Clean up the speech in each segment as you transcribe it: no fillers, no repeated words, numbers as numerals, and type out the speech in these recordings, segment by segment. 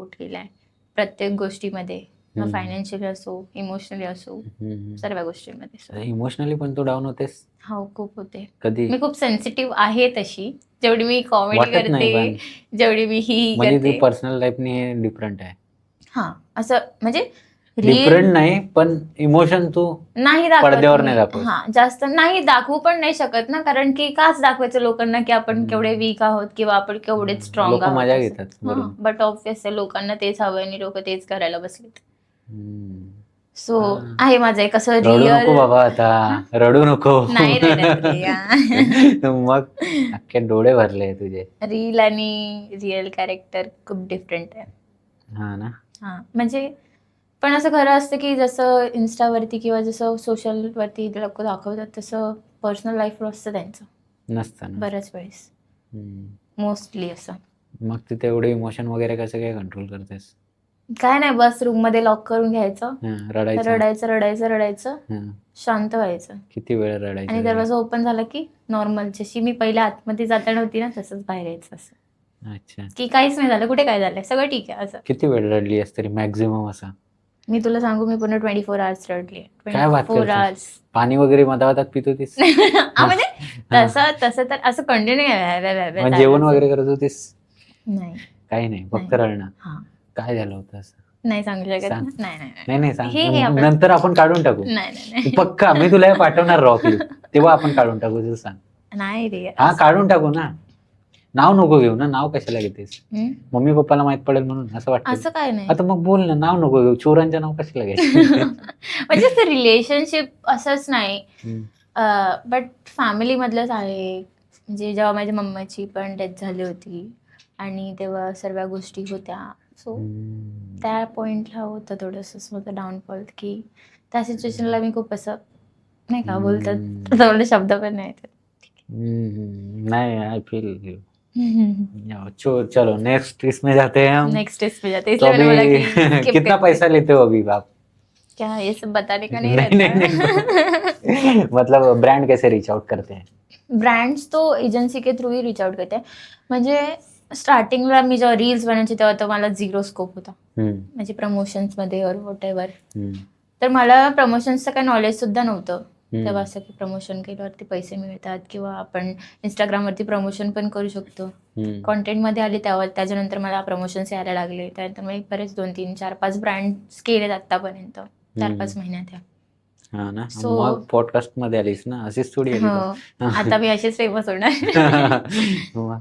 Support केलाय प्रत्येक गोष्टीमध्ये. मग हम्म. फायनान्शियली असो, इमोशनली असो, हम्म. सर्व गोष्टींमध्ये. So, इमोशनली पण तू डाऊन होतेस हो, खूप होते. कधी? मी खूप सेन्सिटिव्ह आहे तशी. जेवढी मी कॉमेडी वाटत नाही करते, पण जेवढी मी ही म्हणजे ती करते. पर्सनल लाईफनी हे डिफरंट आहे. हां, असं म्हणजे डिफरंट रील नाही पण इमोशन तू नाही दाखवत पडद्यावर मी. नाही दाखवत. हां, जास्त नाही दाखवू पण नाही शकत ना, कारण की काच दाखवायचं लोकांना की आपण केवढे वीक आहोत किंवा आपण केवढे स्ट्रॉंग लोक आहोत मजा असं. घेतात हां, वरून. बट ऑब्व्हियस लोकांना तेच हवंय आणि लोकं तेच करायला बसलेत. हम्म. सो हा. आहे माझं एक असं रडू नको रिअल. बाबा आता, रडू नको. नाही रडत रे मग अख्खे डोळे भरले तुझे. रील आणि रिअल कॅरेक्टर खूप डिफरंट आहे. हा ना. हां, म्हणजे पण असं खरं असतं की जसं इन्स्टावरती किंवा जसं सोशलवरती लोकं दाखवतात तसं पर्सनल लाईफ असतं त्यांचं नसतं ना. बऱ्याच वेळेस, मोस्टली असं. मग तिथे एवढे इमोशन वगैरे कसं काय कंट्रोल करतेस? काय नाही, बस रूममध्ये लॉक करून घ्यायचं, रडायचं. रडायचं, शांत व्हायचं किती वेळ रडायचं आणि तरी? दरवाजा ओपन झाला की नॉर्मल जशी मी पहिल्या आतमध्ये जाताना होती ना तसंच बाहेर यायचं असं. अच्छा. की काहीच नाही झालं, कुठे काय झालंय, सगळं ठीक आहे असं. किती वेळ रडली आहेस तरी मॅक्झिमम असा? मी तुला सांगू, मी पूर्ण 24 आवर्स रडली. काय बात 24 करतेस? आवर्स. पाणी वगैरे मधात पित होतीस? म्हणजे तसं तर असं कंटिन्यू मग जेवण वगैरे करत होतीस? नाही. काही नाही, फक्त रडणं. काय झालं होतं असं? नाही सांगू शकत सांग. ना. नाही सांग. हे आपण नंतर आपण काढून टाकू. नाही. पक्का मी तुला हे पाठवणार रॉ क्लिप, तेव्हा आपण काढून टाकू. तू सांग. नाही रे. हा काढून टाकू ना. नाव नको घेऊ ना, नाव कशाला घेतेस? मम्मी पप्पाला माहित पडेल म्हणून असं वाटतं. असं काय नाही. आता मग बोल ना, नाव नको घेऊ. चोरांच्या नाव कशाला घ्यायचं? म्हणजे ते रिलेशनशिप असंच नाही, बट फॅमिली मधलंच आहे. म्हणजे जेव्हा माझ्या मम्मीची पण डेथ झाली होती आणि तेव्हा सर्व गोष्टी होत्या. सो त्या पॉइंटला होतं थोडंसं माझं डाऊनफॉल की त्या सिच्युएशनला मी खूप असं नाही का बोलतात तेवढे शब्द पण नाही येत. नहीं आई फील यू. चलो नेक्स्ट इसमें जाते हैं हम. नेक्स्ट स्टेज पे जाते हैं, तो इसलिए मैंने बोला अभी कि skip कितना करते पैसा लेते हो अभी आप? क्या ये सब बताने का नहीं नहीं रहता. मतलब ब्रांड कैसे रीच आउट करते हैं? ब्रँड्स तो एजन्सी के थ्रू ही रीच आउट करते. म्हणजे स्टार्टिंगला मी जेव्हा रील्स बनायची तेव्हा तर मला झिरो स्कोप होता म्हणजे प्रमोशन्समध्ये और वॉट एव्हर. तर मला प्रमोशन्सचं काही नॉलेज सुद्धा नव्हतं तेव्हा, असं की प्रमोशन केल्यावरती पैसे मिळतात किंवा आपण इंस्टाग्रामवरती प्रमोशन पण करू शकतो. कॉन्टेंटमध्ये आले त्याच्यानंतर मला प्रमोशन्स यायला लागले. त्यानंतर मी बरेच 2-3, 4-5 ब्रँड्स केलेत आत्तापर्यंत 4-5 महिन्यात. हा ना. So- मग पॉडकास्ट मध्ये आलीस ना, अशीच थोडी आली हो, आता मी अशीच फेमस होणार. मग.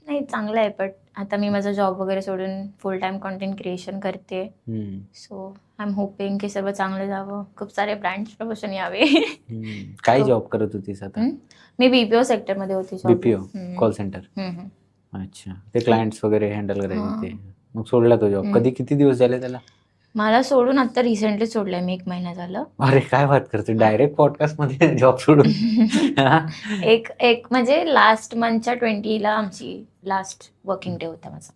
नाही चांगलं आहे, बट आता मी माझा जॉब वगैरे सोडून फुल टाइम कॉन्टेंट क्रिएशन करते. सो आय एम होपिंग की सर्व चांगलं जावं, खूप सारे ब्रँड्स प्रमोशन यावे. काय जॉब करत होतीस आता? मी बीपीओ सेक्टरमध्ये होती. BPO call centre. अच्छा. ते क्लायंट्स वगैरे हँडल करायचे ते. मग सोडला तो जॉब. कधी किती दिवस झाले त्याला? मला सोडून आता रिसेंटली सोडलंय मी, 1 महिना झालं. अरे काय बात करते, डायरेक्ट पॉडकास्ट मध्ये जॉब सोडून? एक म्हणजे लास्ट मंथच्या 20ला आमची लास्ट वर्किंग डे होता माझा.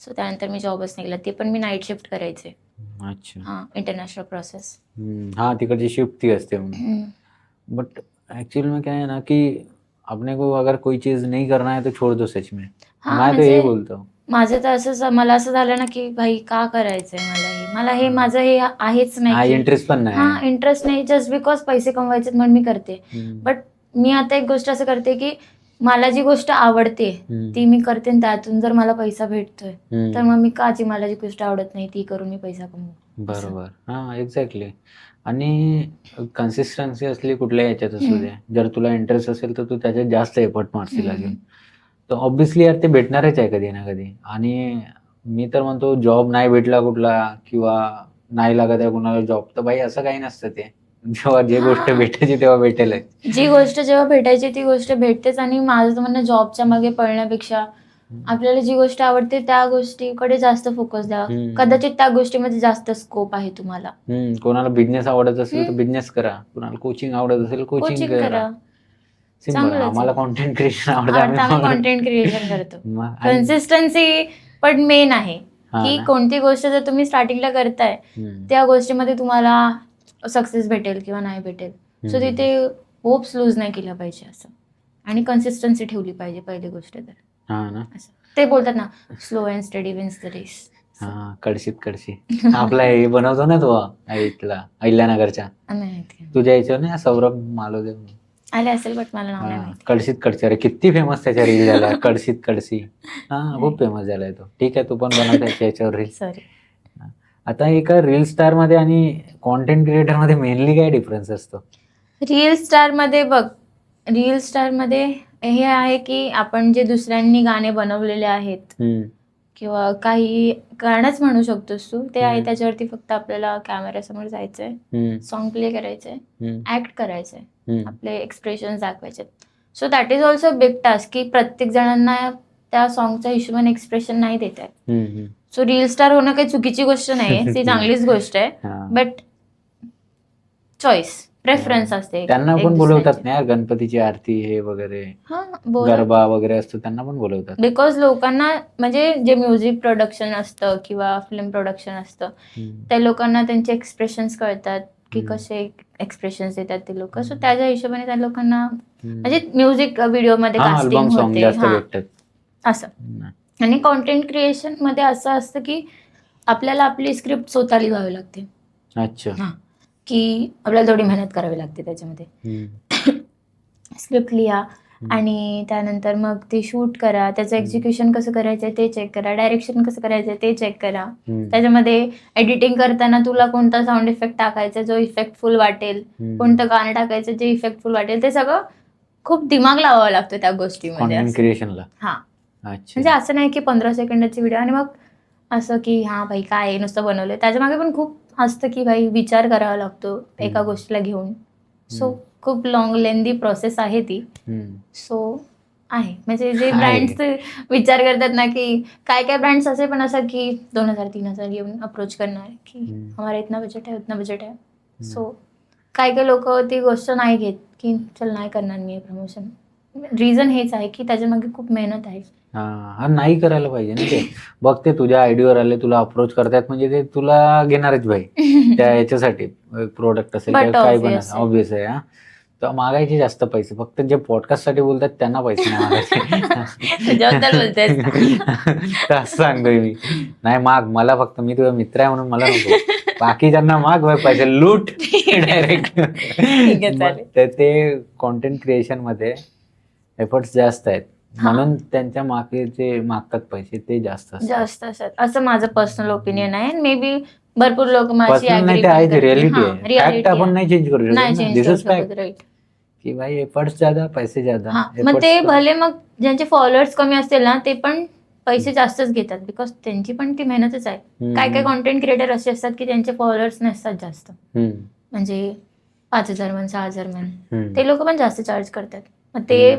सो त्यानंतर मी जॉबच नाही केला. ते पण मी नाईट शिफ्ट करायचे. अच्छा. हां, इंटरनॅशनल प्रोसेस. हाँ तिकडची शिफ्ट ती असते. बट एक्चुअली में क्या है ना कि अपने को अगर कोई चीज नहीं करना है तो छोड़ दो सच में. मैं तो यही बोलता हूँ. माझं तर असं मला असं झालं ना की भाई का करायचंय मला हे माझं हे आहेच नाही. इंटरेस्ट पण नाही. हां, इंटरेस्ट नाही, जस्ट बिकॉज पैसे कमवायचे म्हणून मी करते. बट मी आता एक गोष्ट असं करते की मला जी गोष्ट आवडते ती मी करते आणि त्यातून जर मला पैसा भेटतोय तर मग मी का जी मला जी गोष्ट आवडत नाही ती करून मी पैसा कमवू. बरोबर. हां एक्झॅक्टली. आणि कन्सिस्टन्सी असली कुठल्या ह्याच्यात असू दे, जर तुला इंटरेस्ट असेल तर तू त्याच्यात जास्त एफर्ट मारशील अजून. तर ऑब्व्हियसली यार ते भेटणारच आहे कधी ना कधी. आणि मी तर म्हणतो जॉब नाही भेटला कुठला किंवा नाही लागत आहे कुणाला जॉब, तर भाई असं काही नसतं ते. जेव्हा जी गोष्ट भेटायची तेव्हा भेटेलच. जी गोष्ट जेव्हा भेटायची ती गोष्ट भेटतेच. आणि माझं तर म्हणणं जॉबच्या मागे पळण्यापेक्षा आपल्याला जी गोष्ट आवडते त्या गोष्टीकडे जास्त फोकस द्या. कदाचित त्या गोष्टीमध्ये जास्त स्कोप आहे तुम्हाला. कोणाला बिझनेस आवडत असेल तर बिझनेस करा, कोणाला कोचिंग आवडत असेल कोचिंग करा. सिंपल. आम्हाला कॉन्टेंट क्रिएशन आवडतं, आम्ही कॉन्टेंट क्रिएशन करतो. कन्सिस्टन्सी पण मेन आहे की कोणती गोष्ट जर तुम्ही स्टार्टिंगला करताय त्या गोष्टीमध्ये तुम्हाला सक्सेस भेटेल किंवा नाही भेटेल. सो तिथे होप्स लूज नाही केल्या पाहिजे असं, आणि कन्सिस्टन्सी ठेवली पाहिजे पहिली गोष्ट तर. हां ना. ते बोलतात ना, slow and steady wins the race. हा, कळशीत कळशी. आपला हे बनवतो ना तो इथला अहिल्यानगरच्या, तुझ्या याच्यावर नाही सौरभ मालोदे म्हणून. आले असेल बट मला नाव नाही माहिती. कळशीत कळशी, अरे किती फेमस त्याच्या रील झाल्या. कळशीत कळशी, हा खूप फेमस झालाय तो. ठीक आहे, तू पण बनव त्याच्या याच्यावर रील. सॉरी. आता एका रील स्टार मध्ये आणि कॉन्टेंट क्रिएटर मध्ये मेनली काय डिफरन्स असतो? रील स्टार मध्ये बघ, रील स्टार मध्ये हे आहे की आपण जे दुसऱ्यांनी गाणे बनवलेले आहेत किंवा काही गाणंच म्हणू शकतोस तू, ते आहे त्याच्यावरती फक्त आपल्याला कॅमेऱ्यासमोर जायचंय, सॉन्ग प्ले करायचंय, ऍक्ट करायचंय, आपले एक्सप्रेशन दाखवायचे. So that is also big task की प्रत्येक जणांना त्या सॉन्गच्या हिशोबाने एक्सप्रेशन नाही देत आहे. सो रील स्टार होणं काही चुकीची गोष्ट नाहीये, ती चांगलीच गोष्ट आहे. बट चॉईस, प्रेफरन्स असते. त्यांना पण बोलवतात ना गणपतीची आरती हे वगैरे, गरबा वगैरे असतो, त्यांना पण बोलवतात. बिकॉज लोकांना म्हणजे जे म्युझिक प्रोडक्शन असतं किंवा फिल्म प्रोडक्शन असतं, त्या लोकांना त्यांचे एक्सप्रेशन्स कळतात की कसे एक्सप्रेशन्स देतात ते लोक. सो त्याच्या हिशोबाने त्या लोकांना म्हणजे म्युझिक व्हिडिओ मध्ये कास्टिंग होते असं. आणि कॉन्टेंट क्रिएशन मध्ये असं असतं की आपल्याला आपली स्क्रिप्ट स्वतः लिहावी लागते. अच्छा. की आपल्याला थोडी मेहनत करावी लागते त्याच्यामध्ये. स्क्रिप्ट लिहा आणि त्यानंतर मग ते शूट करा, त्याचं एक्झिक्युशन कसं करायचंय ते चेक करा, डायरेक्शन कसं करायचंय ते चेक करा. त्याच्यामध्ये एडिटिंग करताना तुला कोणता साऊंड इफेक्ट टाकायचा जो इफेक्टफुल वाटेल, कोणतं गाणं टाकायचं जे इफेक्टफुल वाटेल, ते सगळं खूप दिमाग लावावा लागतो त्या गोष्टीमध्ये क्रिएशनला. हा, म्हणजे असं नाही की 15 सेकंदाची व्हिडिओ आणि मग असं की हा भाई काय नुसतं बनवलंय. त्याच्या मागे पण खूप असतं की भाई विचार करावा लागतो एका गोष्टीला घेऊन. सो खूप लॉंग लेंदी प्रोसेस आहे ती. सो आहे म्हणजे जे ब्रँड्स विचार करतात ना की काय काय ब्रँड्स असे पण असं की 2000-3000 येऊन अप्रोच करणार की हमारा इतना बजेट है उतना बजेट है. सो काय काय लोक ती गोष्ट नाही घेत की चल नाही करणार मी प्रमोशन. रिझन हेच आहे की त्याच्या मागे खूप मेहनत आहे. हा, नाही करायला पाहिजे ना ते. बघ ते तुझ्या आयडियावर आले, तुला अप्रोच करतायत म्हणजे ते तुला घेणारच भाई त्या याच्यासाठी. प्रोडक्ट असेल काय पण ऑब्विस आहे. हा, तर मागायचे जास्त पैसे, फक्त जे पॉडकास्ट साठी बोलतात त्यांना पैसे नाही मागायचे. असं सांगतोय मी. नाही माग, मला फक्त, मी तुझा मित्र आहे म्हणून मला नको. बाकीच्यांना माग पैसे, लूट डायरेक्ट. ते कॉन्टेंट क्रिएशन मध्ये एफर्ट्स जास्त आहेत म्हणून त्यांच्या मागे जे मागतात पैसे ते जास्त असतात असं माझं पर्सनल ओपिनियन आहे. मे बी भरपूर लोक माझी रियालिटी आहे, आपण नाही चेंज करू शकत. दिस इज फॅक्ट की भाई एफर्ट्स ज्यादा पैसे ज्यादा. मग ते भले मग ज्यांचे फॉलोअर्स कमी असतील ना ते पण पैसे जास्तच घेतात बिकॉज त्यांची पण ती मेहनतच आहे. काय काय कॉन्टेंट क्रिएटर असे असतात की त्यांचे फॉलोअर्स नसतात जास्त, म्हणजे 5,000 म्हण 6,000 म्हण, ते लोक पण जास्त चार्ज करतात. मग ते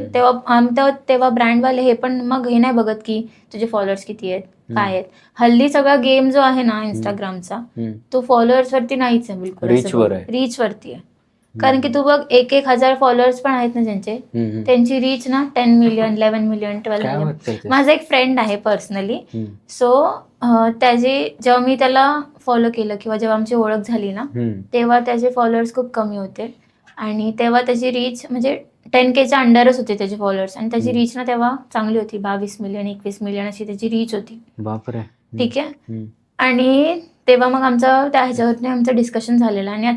तेव्हा ब्रँडवाले हे पण मग हे नाही बघत की तुझे फॉलोअर्स किती आहेत काय आहेत. हल्ली सगळा गेम जो आहे ना इंस्टाग्रामचा तो फॉलोअर्स वरती नाहीच आहे बिलकुल, रीच वरती आहे. कारण की तू बघ 1,000 फॉलोअर्स पण आहेत ना ज्यांचे, त्यांची रीच ना 10 मिलियन 11 मिलियन 12 मिलियन. माझा एक फ्रेंड आहे पर्सनली. सो त्याचे जेव्हा मी त्याला फॉलो केलं किंवा जेव्हा आमची ओळख झाली ना तेव्हा त्याचे फॉलोअर्स खूप कमी होते आणि तेव्हा त्याची रीच म्हणजे 10Kच्या अंडरच होते त्याचे फॉलोअर्स आणि त्याची रीच ना तेव्हा चांगली होती. 22 मिलियन 21 मिलियन अशी त्याची रीच होती. बापरे. ठीक आहे. आणि तेव्हा मग आमचं त्या ह्याच्यावरती आमचं डिस्कशन झालेलं आणि आता